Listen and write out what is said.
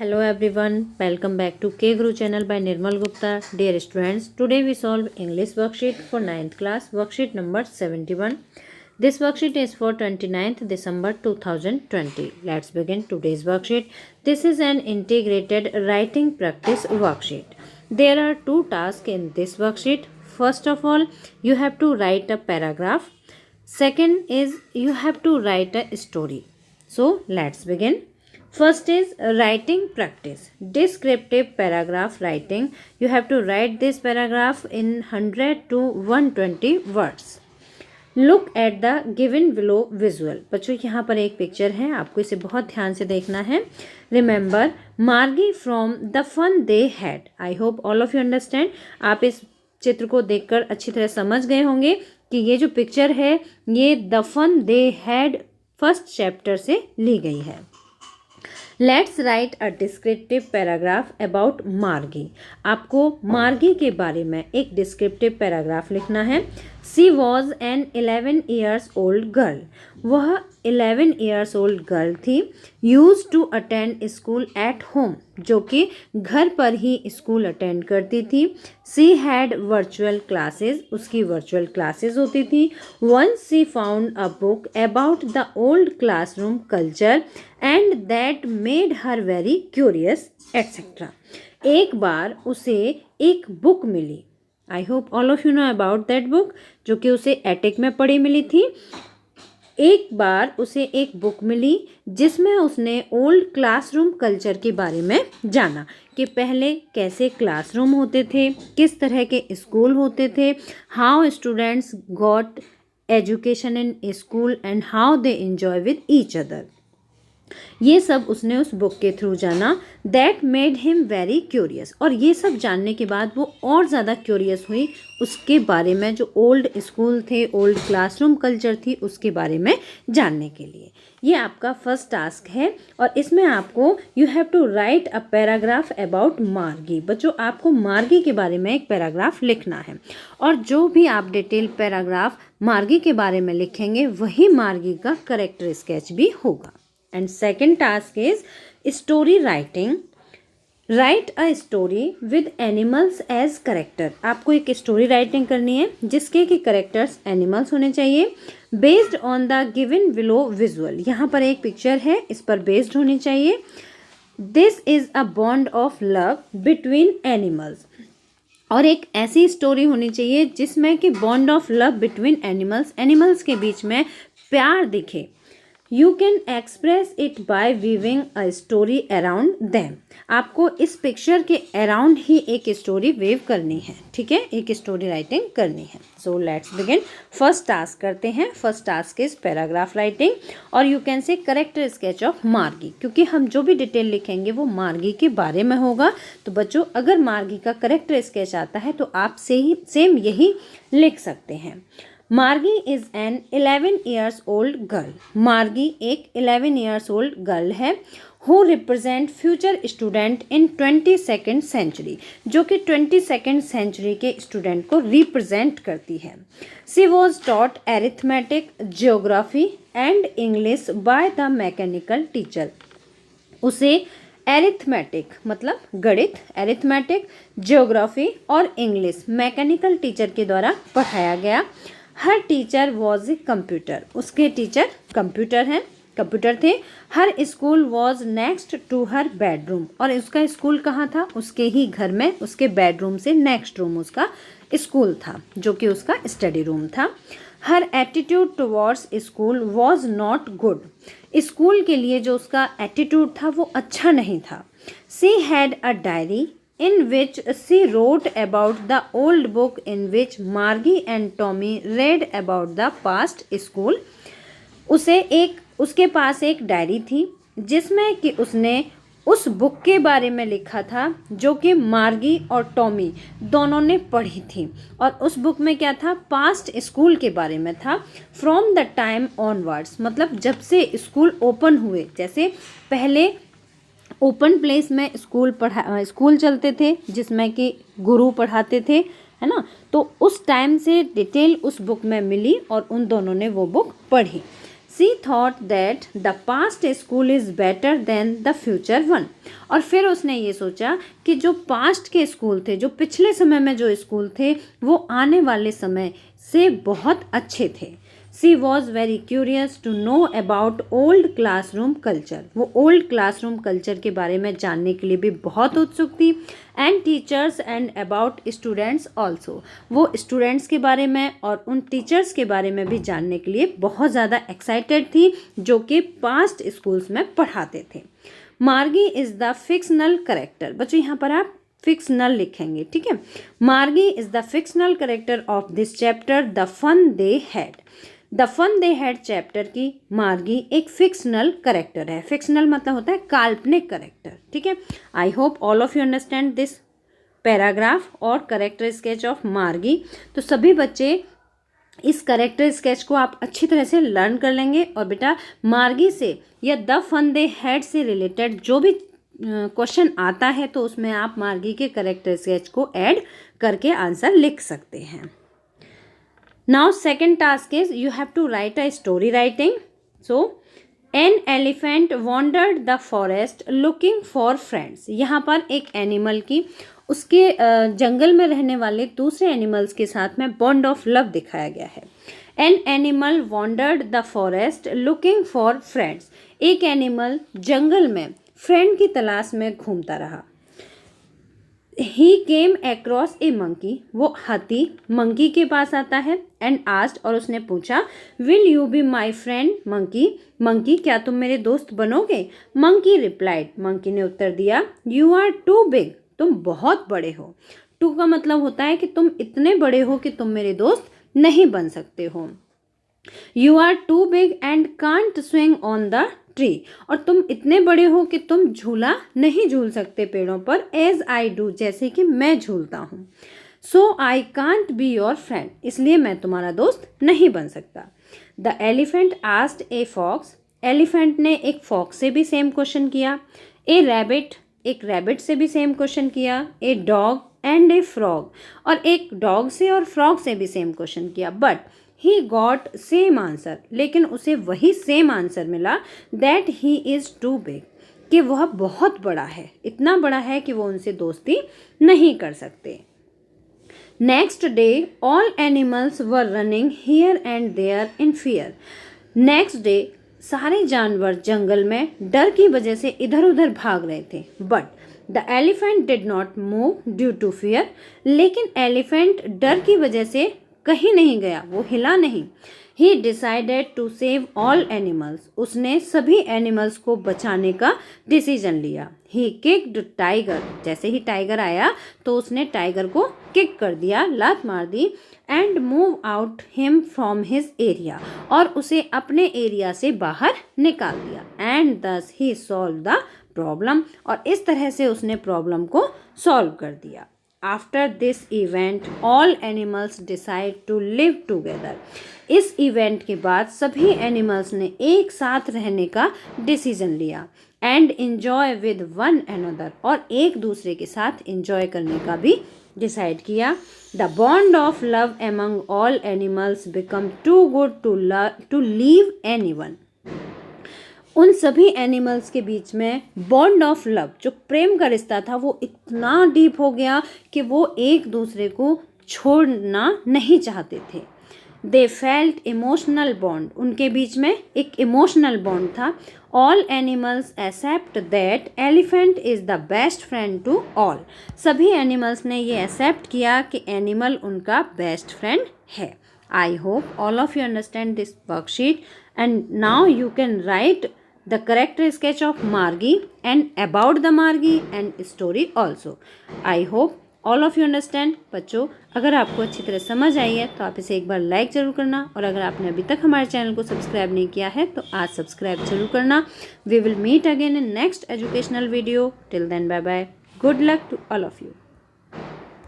Hello everyone, welcome back to K Guru channel by Nirmal Gupta. Dear students, today we solve English worksheet for 9th class, worksheet number 71. This worksheet is for 29th December 2020. Let's begin today's worksheet. This is an integrated writing practice worksheet. There are two tasks in this worksheet. First of all, you have to write a paragraph. Second is you have to write a story. So let's begin. First is writing practice. Descriptive paragraph writing. You have to write this paragraph in 100 to 120 words. Look at the given below visual. बच्चों यहाँ पर एक picture है, आपको इसे बहुत ध्यान से देखना है. Remember Margie from the fun they had. I hope all of you understand. आप इस चित्र को देखकर अच्छी तरह समझ गए होंगे कि ये जो पिक्चर है ये the fun they had first chapter से ली गई है. Let's write a descriptive paragraph about Margie. आपको मार्गी के बारे में एक डिस्क्रिप्टिव पैराग्राफ लिखना है. She was an 11 years old girl. वह 11 ईयर्स ओल्ड गर्ल थी. Use to attend school at home. जो कि घर पर ही स्कूल अटेंड करती थी. She had virtual classes. उसकी वर्चुअल क्लासेस होती थी. Once she found a book about the old classroom culture and that made her very curious etcetera. एक बार उसे एक बुक मिली. I hope all of you know about that book, जो कि उसे एटिक में पढ़ी मिली थी. एक बार उसे एक बुक मिली जिसमें उसने ओल्ड क्लासरूम कल्चर के बारे में जाना कि पहले कैसे क्लासरूम होते थे, किस तरह के स्कूल होते थे, how students got education in school and how they enjoy with each other. ये सब उसने उस बुक के थ्रू जाना. That made him very curious. और ये सब जानने के बाद वो और ज़्यादा क्यूरियस हुई उसके बारे में, जो ओल्ड स्कूल थे, ओल्ड क्लासरूम कल्चर थी, उसके बारे में जानने के लिए. ये आपका फर्स्ट टास्क है और इसमें आपको you have to write a paragraph about Margie. बच्चों आपको मार्गी के बारे में एक पैराग्राफ लिखना है और जो भी आप डिटेल पैराग्राफ मार्गी के बारे में लिखेंगे वही मार्गी का करेक्टर स्केच भी होगा. And second task is story writing. Write a story with animals as character. आपको एक स्टोरी राइटिंग करनी है जिसके कि करेक्टर्स एनिमल्स होने चाहिए. Based on the given below visual. यहाँ पर एक पिक्चर है, इस पर बेस्ड होनी चाहिए. This is a bond of love between animals. और एक ऐसी स्टोरी होनी चाहिए जिसमें कि bond of love between animals, animals के बीच में प्यार दिखे. You can express it by weaving a story around them. आपको इस पिक्चर के अराउंड ही एक स्टोरी वेव करनी है. ठीक है, एक स्टोरी राइटिंग करनी है. So let's begin. First task करते हैं. First task is paragraph writing और you can say character sketch of Margie, क्योंकि हम जो भी डिटेल लिखेंगे वो मार्गी के बारे में होगा. तो बच्चों अगर मार्गी का करेक्टर स्केच आता है तो आप से ही सेम यही लिख सकते हैं. Margie is an 11 years old girl. Margie एक 11 ईयर्स ओल्ड गर्ल है. Who represent future student in 22nd century. जो कि 22nd सेंचुरी के स्टूडेंट को रिप्रेजेंट करती है. She was taught arithmetic, geography and English by the mechanical teacher. उसे arithmetic मतलब गणित, एरिथमेटिक, जियोग्राफी और इंग्लिश मैकेनिकल टीचर के द्वारा पढ़ाया गया. Her teacher was a computer. उसके टीचर कंप्यूटर थे. Her school was next to her bedroom. और उसका स्कूल कहाँ था? उसके ही घर में, उसके बेडरूम से नेक्स्ट रूम उसका स्कूल था, जो कि उसका स्टडी रूम था. Her attitude towards school was not good. School के लिए जो उसका एटीट्यूड था वो अच्छा नहीं था. She had a diary in which she wrote about the old book in which Margie and Tommy read about the past school. उसके पास एक डायरी थी जिसमें कि उसने उस बुक के बारे में लिखा था जो कि मार्गी और टॉमी दोनों ने पढ़ी थी. और उस बुक में क्या था? पास्ट स्कूल के बारे में था. फ्रॉम द टाइम ऑनवर्ड्स मतलब जब से स्कूल ओपन हुए. जैसे पहले ओपन प्लेस में स्कूल चलते थे जिसमें कि गुरु पढ़ाते थे, है ना. तो उस टाइम से डिटेल उस बुक में मिली और उन दोनों ने वो बुक पढ़ी. She thought that the past school is better than the future one. और फिर उसने ये सोचा कि जो पास्ट के स्कूल थे, जो पिछले समय में जो स्कूल थे, वो आने वाले समय से बहुत अच्छे थे। She was very curious to know about old classroom culture. वो ओल्ड क्लासरूम कल्चर के बारे में जानने के लिए भी बहुत उत्सुक थी। And teachers and about students also. वो स्टूडेंट्स के बारे में और उन टीचर्स के बारे में भी जानने के लिए बहुत ज़्यादा एक्साइटेड थी, जो कि पास्ट स्कूल्स में पढ़ाते थे। मार्गी इज़ द फिक्शनल करेक्टर। बच्चों यहाँ पर आप फिक्शनल लिखेंगे, ठीक है। Margie is the fictional character of this chapter the fun they had. The fun they had chapter की मार्गी एक फिक्शनल करेक्टर है। फिक्शनल मतलब होता है काल्पनिक करेक्टर, ठीक है। आई hope all of you understand this paragraph और करेक्टर स्केच ऑफ मार्गी। तो सभी बच्चे इस करेक्टर स्केच को आप अच्छी तरह से लर्न कर लेंगे। और बेटा मार्गी से या द फन दे हैड से रिलेटेड जो भी क्वेश्चन आता है तो उसमें आप मार्गी के करेक्टर स्केच को ऐड करके आंसर लिख सकते हैं। Now second task is you have to write a story writing. So an elephant wandered the forest looking for friends. यहाँ पर एक एनिमल की उसके जंगल में रहने वाले दूसरे एनिमल्स के साथ में बॉन्ड ऑफ लव दिखाया गया है। An animal wandered the forest looking for friends. एक एनिमल जंगल में फ्रेंड की तलाश में घूमता रहा। He came across a monkey. वो हाथी मंकी के पास आता है। एंड आस्क्ड, और उसने पूछा, will you be my friend monkey. Monkey, क्या तुम मेरे दोस्त बनोगे। मंकी रिप्लाइड, मंकी ने उत्तर दिया, यू आर टू बिग। तुम बहुत बड़े हो। टू का मतलब होता है कि तुम इतने बड़े हो कि तुम मेरे दोस्त नहीं बन सकते हो। You are too big and can't swing on the tree. और तुम इतने बड़े हो कि तुम झूला नहीं झूल सकते पेड़ों पर, एज आई डू, जैसे कि मैं झूलता हूँ। So I can't be your friend, इसलिए मैं तुम्हारा दोस्त नहीं बन सकता। The elephant asked a fox. Elephant ने एक फॉक्स से भी सेम क्वेश्चन किया। ए रैबिट, एक रैबिट से भी सेम क्वेश्चन किया। A dog and a frog, और एक डॉग से और फ्रॉग से भी सेम क्वेश्चन किया। But he got same answer, लेकिन उसे वही सेम आंसर मिला, that he is too big, कि वह बहुत बड़ा है, इतना बड़ा है कि वो उनसे दोस्ती नहीं कर सकते। Next day all animals were running here and there in fear. Next day सारे जानवर जंगल में डर की वजह से इधर उधर भाग रहे थे। But the elephant did not move due to fear. लेकिन एलिफेंट डर की वजह से कहीं नहीं गया, वो हिला नहीं। He decided to save all animals. उसने सभी एनिमल्स को बचाने का डिसीजन लिया। He kicked tiger. जैसे ही टाइगर आया तो उसने टाइगर को किक कर दिया, लात मार दी। And move out him from his area, और उसे अपने एरिया से बाहर निकाल दिया। एंड दस ही सॉल्व द प्रॉब्लम, और इस तरह से उसने प्रॉब्लम को सॉल्व कर दिया। After this event all animals decide to live together. इस इवेंट के बाद सभी एनिमल्स ने एक साथ रहने का डिसीजन लिया। And enjoy with one another, और एक दूसरे के साथ इन्जॉय करने का भी डिसाइड किया। The bond of love among all animals become too good to leave anyone. उन सभी एनिमल्स के बीच में बॉन्ड ऑफ लव, जो प्रेम का रिश्ता था, वो इतना डीप हो गया कि वो एक दूसरे को छोड़ना नहीं चाहते थे। दे फेल्ट इमोशनल बॉन्ड, उनके बीच में एक इमोशनल बॉन्ड था। All animals accept that elephant is the best friend to all. सभी एनिमल्स ने ये एक्सेप्ट किया कि एनिमल उनका बेस्ट फ्रेंड है। आई hope all of you understand this worksheet and now you can write the character sketch of Margi and about the Margi and story also. I hope all of you understand. बच्चों, अगर आपको अच्छी तरह समझ आई है तो आप इसे एक बार लाइक ज़रूर करना, और अगर आपने अभी तक हमारे चैनल को सब्सक्राइब नहीं किया है तो आज सब्सक्राइब जरूर करना। We will meet again in next educational video. Till then, bye bye. Good luck to all of you.